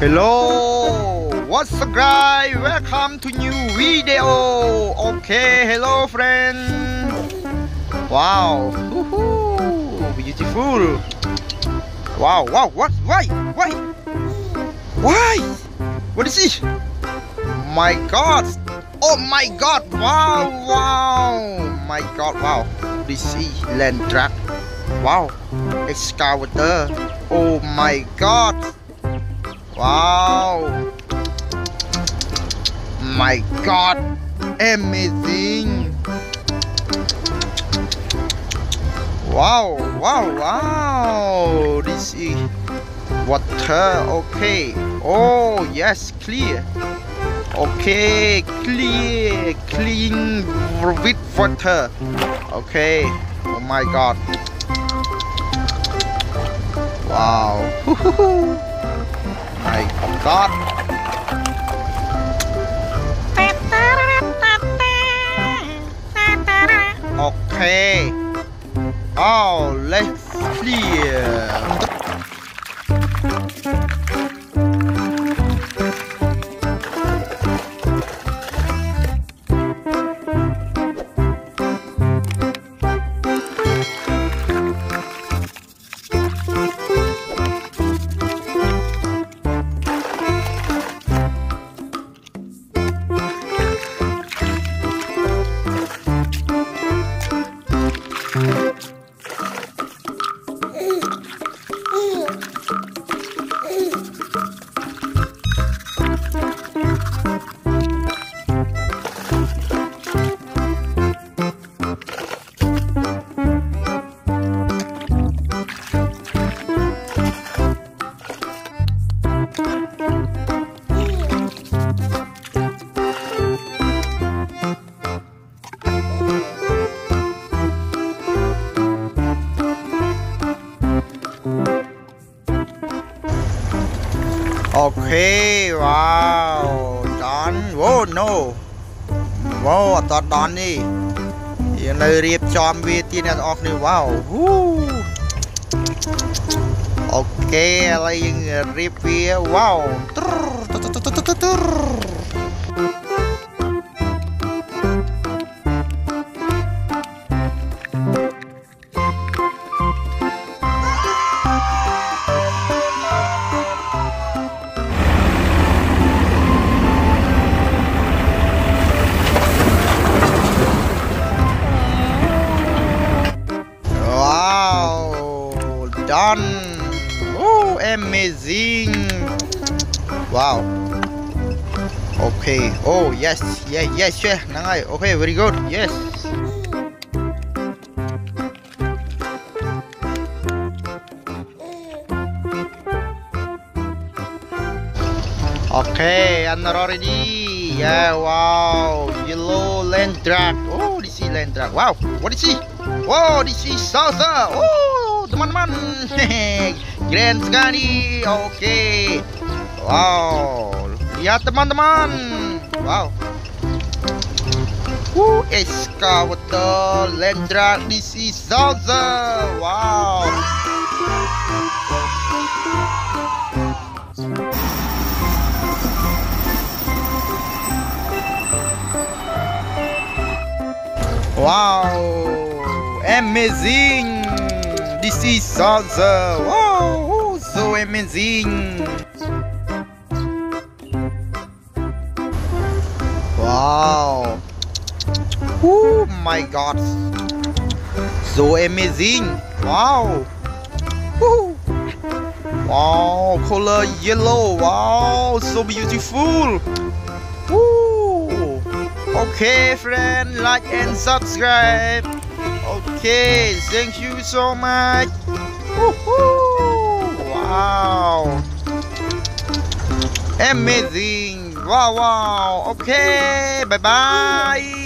Hello, what's up guys? Welcome to new video. Okay, hello friend. Wow, beautiful. Wow, what? Why? What is this? My God! Oh my God! Wow! My God! Wow! This is land truck. Wow! Excavator. Oh my God! Wow! My God! Amazing! Wow! This is water. Okay. Oh yes, clear. Okay, clean with water. Okay. Oh my God. Wow. My God. Okay. Oh, let's clear. Okay, wow, done. Whoa, no. Wow, I thought done đi. Hiện nay riêng chom vi tiên là off đi. Wow. Okay, lại riêng vi. Wow. Done. Oh, amazing. Wow. Okay. Oh yes. Nangai. Okay, very good. Yes. Okay, I'm not ready. Yeah, wow. Yellow land truck. Oh, this is land truck. Wow. What is it? Wow, this is salsa. Oh, teman-teman. Keren sekali. Oke. Wow. Lihat teman-teman. Wow. Excavator land truck. This is salsa. Wow. Wow, amazing! This is salsa. Wow, so amazing! Wow! Oh my God! So amazing! Wow! Woo. Wow, color yellow. Wow, so beautiful! Woo. Okay, friend, like and subscribe. Okay, thank you so much. Wow, amazing. Wow. Okay, bye bye.